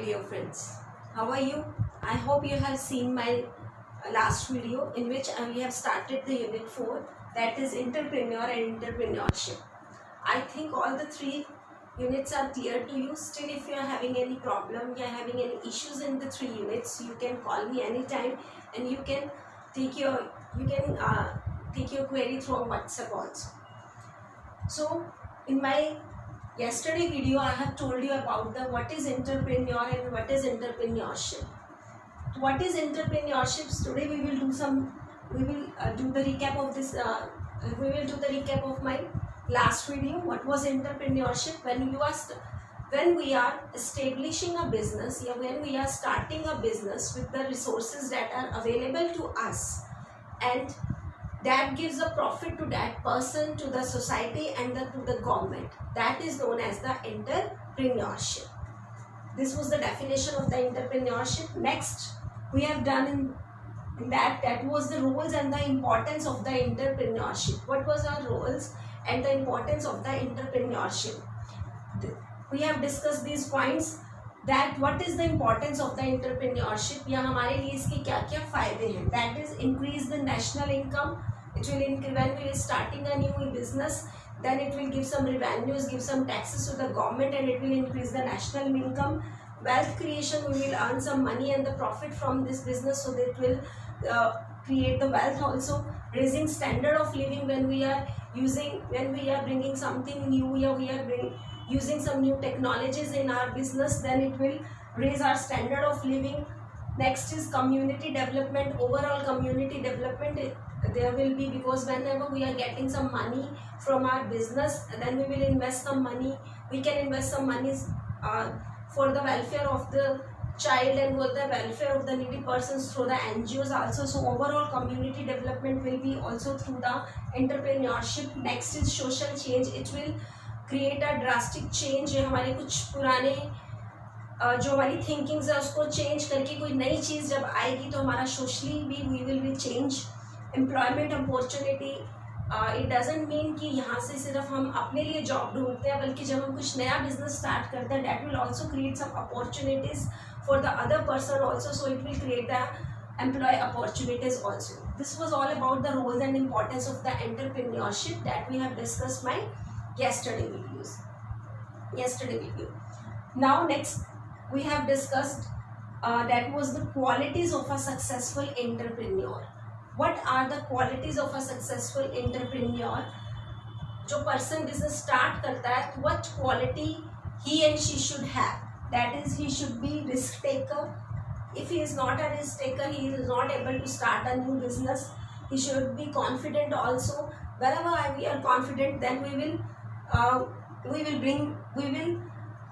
dear friends, how are you? I hope you have seen my last video in which we have started the unit 4, that is entrepreneur and entrepreneurship. I think all the three units are clear to you. Still, if you are having any problem, you are having any issues in the 3 units, you can call me anytime and you can take your take your query through WhatsApp also. So in my yesterday video I have told you about the what is entrepreneur and what is entrepreneurship. What is entrepreneurship? Today we will do the recap of this. We will do the recap of my last video. What was entrepreneurship? When we are establishing a business, or when we are starting a business with the resources that are available to us, and that gives a profit to that person, to the society, and to the government. That is known as the entrepreneurship. This was the definition of the entrepreneurship. Next, we have done in that was the roles and the importance of the entrepreneurship. What was our roles and the importance of the entrepreneurship? We have discussed these points. That what is the importance of the entrepreneurship, या हमारे लिए इसके क्या क्या फायदे हैं. That is increase the national income. It will increase when we are starting a new business. Then it will give some revenues, give some taxes to the government, and it will increase the national income. Wealth creation, we will earn some money and the profit from this business, so that will create the wealth also. Raising standard of living, when we are bringing something new, or we are using some new technologies in our business, then it will raise our standard of living. Next is community development, overall community development. There will be, because whenever we are getting some money from our business, then we will invest some money. We can invest some money for the welfare of the child and for the welfare of the needy persons through the NGOs also. So overall community development will be also through the entrepreneurship. Next is social change. It will create a drastic change. हमारे कुछ पुराने जो हमारी thinkings है उसको change करके कोई नई चीज़ जब आएगी तो हमारा सोशली भी we will be change. Employment opportunity, it doesn't mean कि यहाँ से सिर्फ हम अपने लिए जॉब ढूंढते हैं, बल्कि जब हम कुछ नया बिजनेस स्टार्ट करते हैं, that will also create some opportunities for the other person also. So it will create the employ opportunities also. This was all about the roles and importance of the entrepreneurship that we have discussed my yesterday video. Now next we have discussed that was the qualities of a successful entrepreneur. What are the qualities of a successful entrepreneur? जो person business start करता है, what quality he and she should have? That is, he should be risk taker. If he is not a risk taker, he is not able to start a new business. He should be confident also. Whenever we are confident, then we will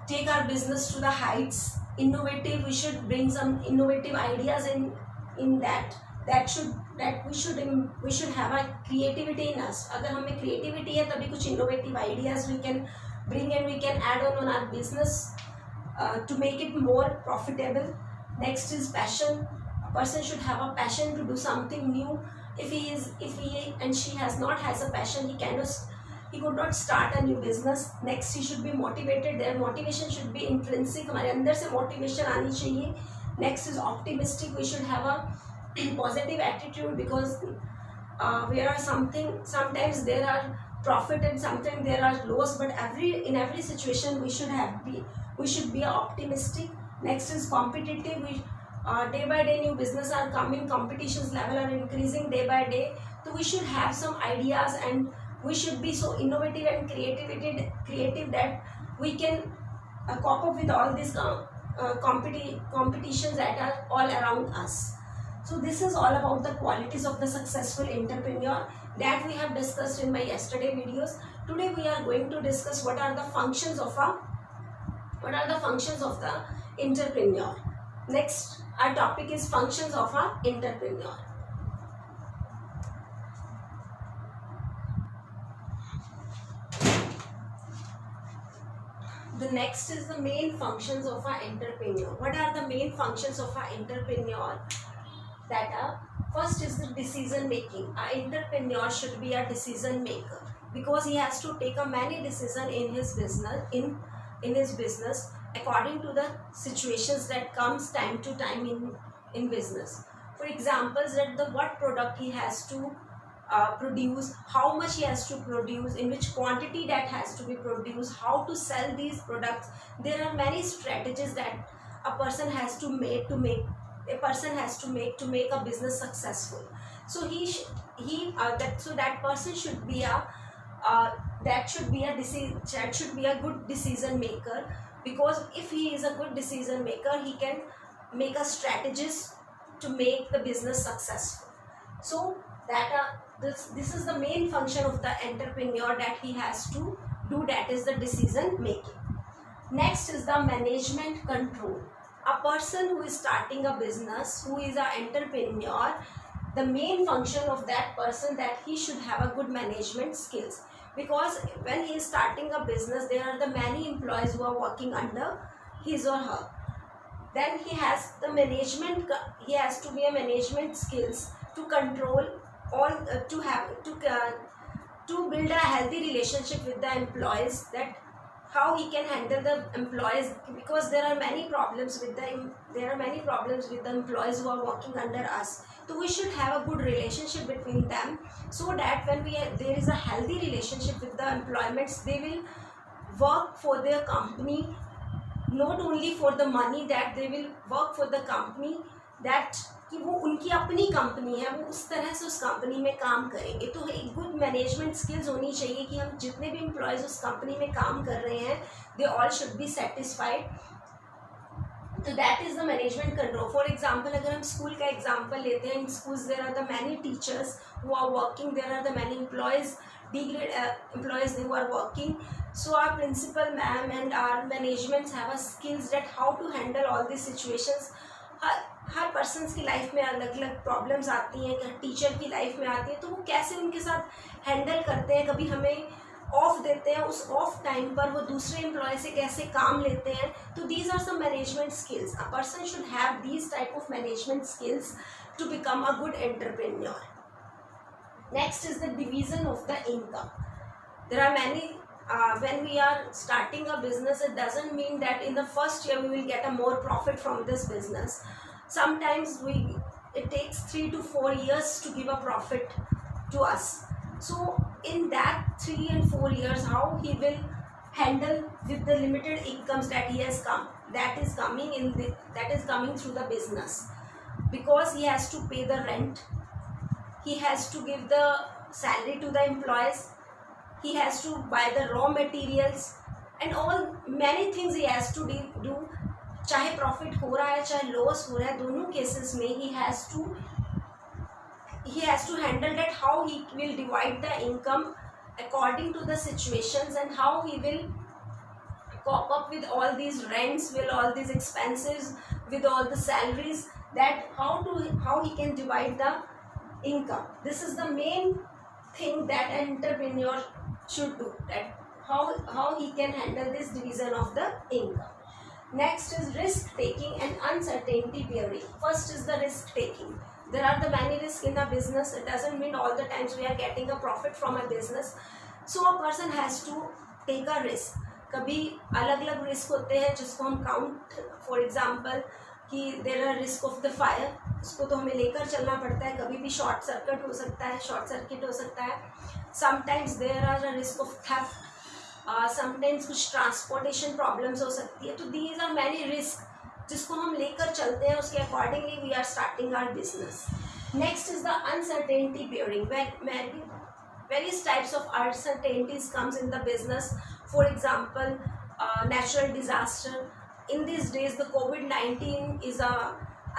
take our business to the heights. Innovative, we should bring some innovative ideas in that we should have a creativity in us. अगर हमें creativity है तभी कुछ innovative ideas we can bring and we can add on our business to make it more profitable. Next is passion. A person should have a passion to do something new. If he and she has a passion, he could not start a new business. Next, he should be motivated. Their motivation should be intrinsic. हमारे अंदर से motivation आनी चाहिए. Next is optimistic. We should have a positive attitude, because sometimes there are profit and sometimes there are loss, but in every situation we should be optimistic. Next is competitive. Day by day new business are coming, competitions level are increasing day by day, so we should have some ideas and we should be so innovative and creative that we can cope up with all these competitions that are all around us. So this is all about the qualities of the successful entrepreneur that we have discussed in my yesterday videos. Today we are going to discuss what are the functions of the entrepreneur. Next, our topic is functions of an entrepreneur. The next is the main functions of an entrepreneur. What are the main functions of an entrepreneur? First is the decision making. An entrepreneur should be a decision maker, because he has to take a many decisions in his business. according to the situations that comes time to time in business. For examples, that the what product he has to produce, how much he has to produce, in which quantity that has to be produced, how to sell these products. There are many strategies that a person has to make to make a business successful. So that person should be a that should be a good decision maker, because if he is a good decision maker, he can make a strategist to make the business successful. So this is the main function of the entrepreneur that he has to do, that is the decision making. Next is the management control. A person who is starting a business, who is an entrepreneur, the main function of that person, that he should have a good management skills, because when he is starting a business, there are the many employees who are working under his or her. Then he has to be a management skills to control all, to build a healthy relationship with the employees, that how he can handle the employees, because there are many problems with the employees who are working under us. So we should have a good relationship between them, so that when there is a healthy relationship with the employments, they will work for their company, not only for the money, that they will work for the company, that कि वो उनकी अपनी company है, वो उस तरह से उस कंपनी में काम करेंगे. तो एक गुड मैनेजमेंट स्किल्स होनी चाहिए कि हम जितने भी एम्प्लॉयज़ उस कंपनी में काम कर रहे हैं, they all should be satisfied. तो that is the management control. For example, अगर हम स्कूल का एग्जांपल लेते हैं, in schools there are the many teachers who are working, there are the many employees, D-grade employees who are working. So our principal ma'am and our managements have a skills that how to handle all these situations. Her persons की life में अलग अलग problems आती हैं, teacher की life में आती है, तो वो कैसे उनके साथ हैंडल करते हैं. कभी हमें ऑफ देते हैं, उस ऑफ टाइम पर वो दूसरे एम्प्लॉय से कैसे काम लेते हैं. तो these are some management skills. A person should have these type of management skills to become a good entrepreneur. Next is the division of the income. There are many, when we are starting a business, it doesn't mean that in the first year we will get a more profit from this business. Sometimes it takes 3 to 4 years to give a profit to us. So in that 3 and 4 years, how he will handle with the limited incomes that he has that is coming through the business, because he has to pay the rent, he has to give the salary to the employees, he has to buy the raw materials, and all many things he has to do. चाहे profit हो रहा है चाहे loss हो रहा है, दोनों cases में he has to handle that, how he will divide the income according to the situations, and how he will cope up with all these rents, with all these expenses, with all the salaries, that how he can divide the income. This is the main thing that an entrepreneur should do, that how he can handle this division of the income. Next is risk taking and uncertainty bearing. First is the risk taking. There are the many risks in a business. It doesn't mean all the times we are getting a profit from a business. So a person has to take a risk. कभी अलग अलग risk होते हैं जिसको हम count, for example कि there are risk of the fire, उसको तो हमें लेकर चलना पड़ता है. कभी भी शॉर्ट सर्किट हो सकता है. Sometimes there are a risk of theft, sometimes कुछ ट्रांसपोर्टेशन प्रॉब्लम्स हो सकती है. तो दीज आर मैनी रिस्क जिसको हम लेकर चलते हैं, उसके accordingly we are starting our business. Next is the uncertainty bearing. Various types of uncertainties comes in the business. For example, natural disaster. In these days, the COVID-19 is a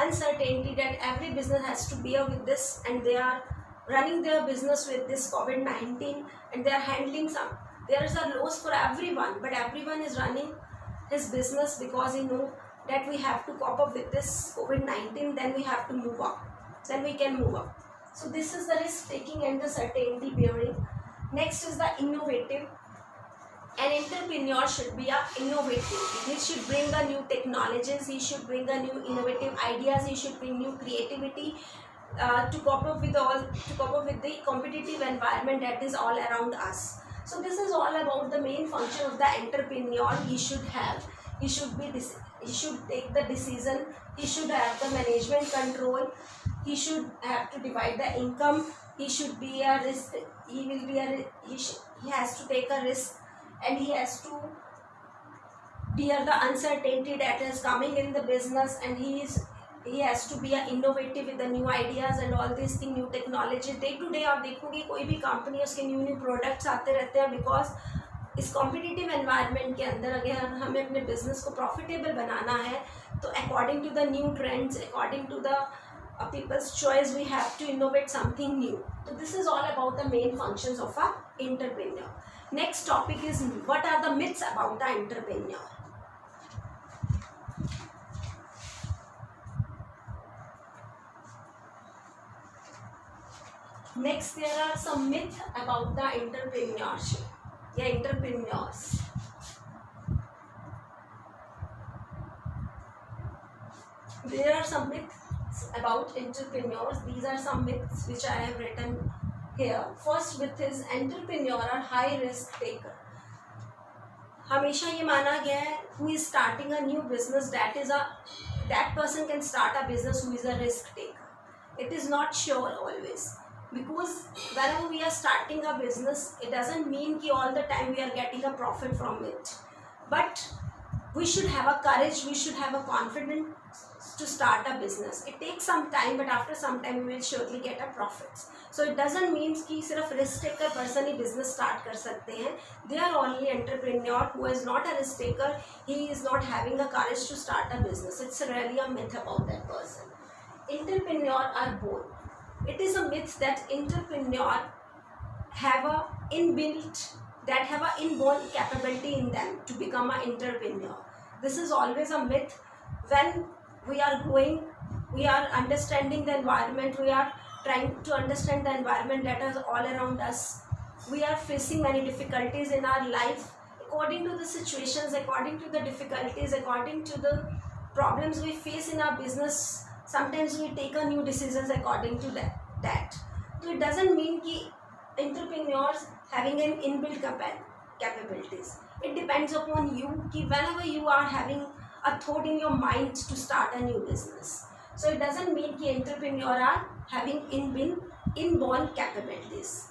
uncertainty that every business has to bear with this, and they are running their business with this COVID-19, and they are handling some. There is a loss for everyone, but everyone is running his business because he know that we have to cope up with this COVID-19. Then we have to move up. Then we can move up. So this is the risk taking and the certainty bearing. Next is the innovative. An entrepreneur should be innovative. He should bring the new technologies. He should bring the new innovative ideas. He should bring new creativity to cope up with the competitive environment that is all around us. So this is all about the main function of the entrepreneur. He should have. he should be he should take the decision, he should have the management control, he should have to divide the income, he should be a risk, he will be a he has to take a risk, and he has to bear the uncertainty that is coming in the business, and he has to be innovative with the new ideas and all these thing, new technology. Day to day आप देखोगे कोई भी company उसके new new products आते रहते हैं, because इस competitive environment के अंदर अगर हमें अपने बिजनेस को प्रॉफिटेबल बनाना है तो according to the new trends, according to the people's choice, we have to innovate something new. So this is all about the main functions of a entrepreneur. Next topic is, what are the myths about the entrepreneur? Next, there are some myths about the entrepreneurship. Yeah, entrepreneurs. There are some myths about entrepreneurs. These are some myths which I have written here. First myth is entrepreneur are high risk taker. हमेशा ये माना गया है who is starting a new business, that person can start a business who is a risk taker. It is not sure always, because whenever we are starting a business, it doesn't mean कि all the time we are getting a profit from it, but we should have a courage, we should have a confidence to start a business. It takes some time, but after some time we will surely get a profits. So it doesn't mean कि सिर्फ risk taker person ही business start कर सकते हैं. They are only entrepreneur who is not a risk taker, he is not having a courage to start a business. It's really a myth about that person. Entrepreneur are born. It is a myth that entrepreneur have a inborn capability in them to become an entrepreneur. This is always a myth. When we are growing, we are understanding the environment, we are trying to understand the environment that is all around us. We are facing many difficulties in our life. According to the situations, according to the difficulties, according to the problems we face in our business, sometimes we take a new decisions according to that. So it doesn't mean कि entrepreneurs having an inbuilt capabilities. It depends upon you कि whenever you are having a thought in your mind to start a new business. So it doesn't mean कि entrepreneur are having inborn capabilities.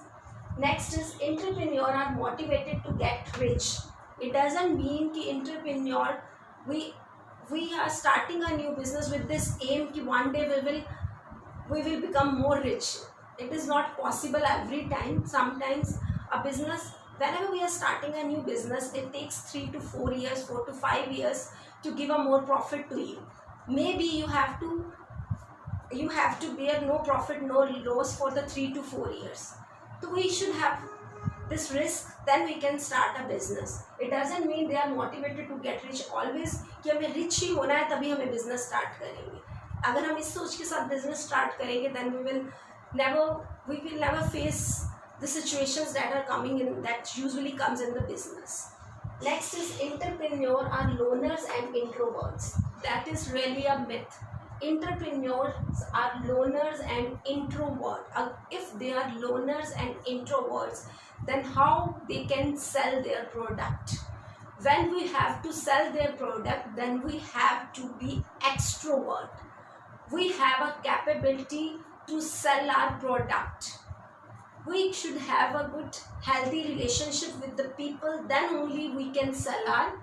Next is entrepreneur are motivated to get rich. It doesn't mean कि entrepreneur we are starting a new business with this aim कि one day we will become more rich. It is not possible every time. Sometimes a business, whenever we are starting a new business, it takes 3 to 4 years, 4 to 5 years to give a more profit to you. Maybe you have to bear no profit, no loss for the 3 to 4 years. So we should have this risk, then we can start a business. It doesn't mean they are motivated to get rich always कि हमें rich ही होना है तभी हमें business start करेंगे. अगर हम इस सोच के साथ business start करेंगे, then we will never face the situations that are coming in, that usually comes in the business. Next is entrepreneur are loners and introverts. That is really a myth. Entrepreneurs are loners and introvert. If they are loners and introverts, then how they can sell their product? When we have to sell their product, then we have to be extrovert. We have a capability to sell our product. We should have a good healthy relationship with the people, then only we can sell our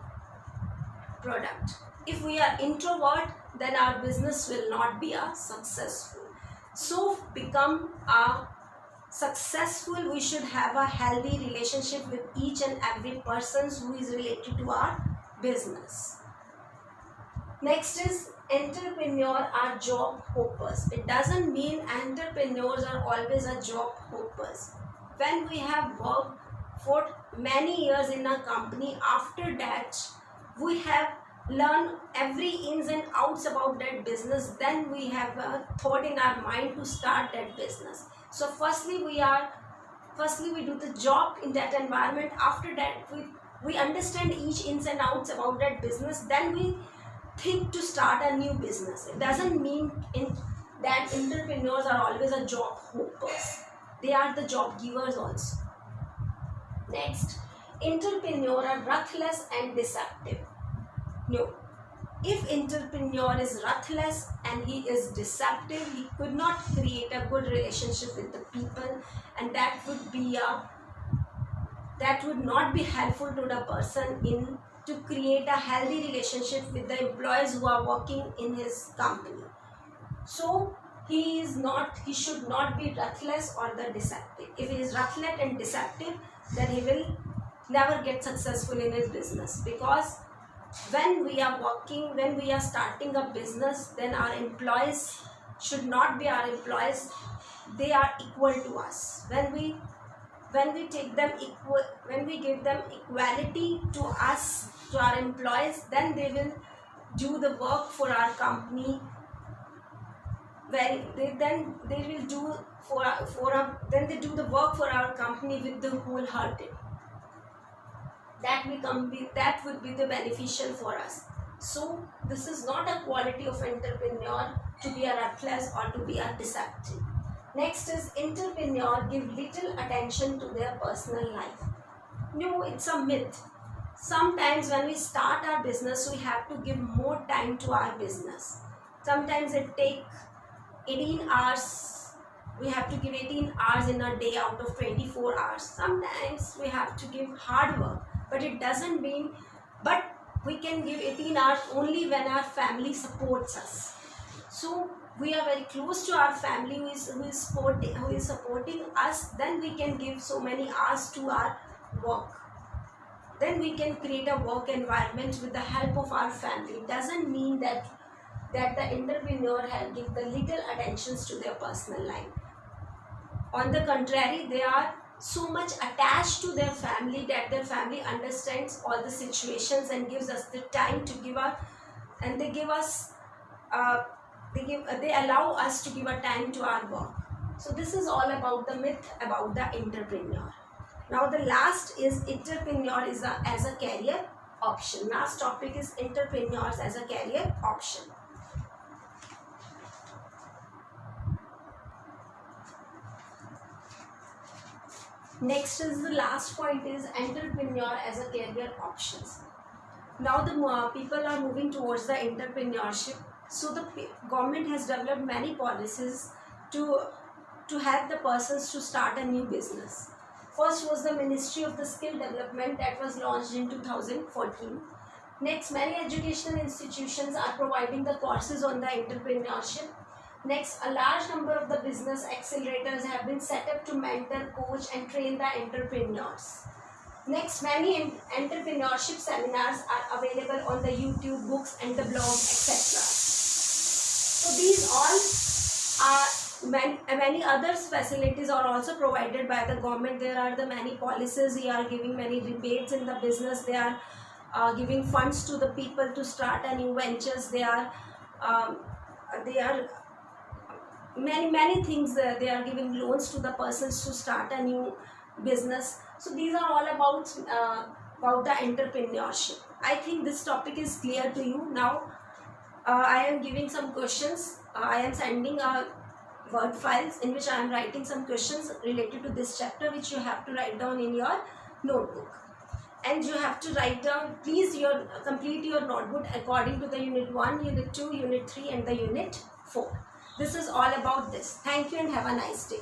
product. If we are introvert, then our business will not be successful. So become a successful, we should have a healthy relationship with each and every person who is related to our business. Next is entrepreneur are job hoppers. It doesn't mean entrepreneurs are always a job hoppers. When we have worked for many years in a company, after that we have learned every ins and outs about that business, then we have a thought in our mind to start that business. So firstly we do the job in that environment. After that we understand each ins and outs about that business, then we think to start a new business. It doesn't mean that entrepreneurs are always a job hoppers. They are the job givers also. Next, entrepreneurs are ruthless and deceptive. No. If entrepreneur is ruthless and he is deceptive, he could not create a good relationship with the people, and that would not be helpful to the person in to create a healthy relationship with the employees who are working in his company. So he should not be ruthless or the deceptive. If he is ruthless and deceptive, then he will never get successful in his business, because when we are starting a business, then our employees should not be our employees, they are equal to us. When we take them equal, when we give them equality to us, to our employees, then they will do the work for our company. Then they do the work for our company with the wholehearted. That would be the beneficial for us. So this is not a quality of entrepreneur to be a ruthless or to be a deceptive. Next is entrepreneur give little attention to their personal life. No, it's a myth. Sometimes when we start our business, we have to give more time to our business. Sometimes it takes 18 hours. We have to give 18 hours in a day out of 24 hours. Sometimes we have to give hard work, but it doesn't mean, but we can give 18 hours only when our family supports us. So we are very close to our family who is supporting us, then we can give so many hours to our work. Then we can create a work environment with the help of our family. It doesn't mean that the entrepreneur has give the little attentions to their personal life. On the contrary, they are so much attached to their family that their family understands all the situations and gives us the time to give up, and they allow us to give a time to our work. So this is all about the myth about the entrepreneur. Now the last is entrepreneur as a career option. Last topic is entrepreneurs as a career option. Next is the last point is entrepreneur as a career options. Now the people are moving towards the entrepreneurship. So the government has developed many policies to help the persons to start a new business. First was the Ministry of the Skill Development that was launched in 2014. Next, many educational institutions are providing the courses on the entrepreneurship. Next, a large number of the business accelerators have been set up to mentor, coach and train the entrepreneurs. Next, many entrepreneurship seminars are available on the YouTube, books and the blog, etc. So these all are many other facilities are also provided by the government. There are the many policies. They are giving many rebates in the business. They are giving funds to the people to start a new ventures. They are many things. They are giving loans to the persons to start a new business. So these are all about the entrepreneurship. I think this topic is clear to you now. I am giving some questions. I am sending Word files in which I am writing some questions related to this chapter, which you have to write down in your notebook. And you have to write down, please complete your notebook according to the Unit 1, Unit 2, Unit 3 and the Unit 4. This is all about this. Thank you and have a nice day.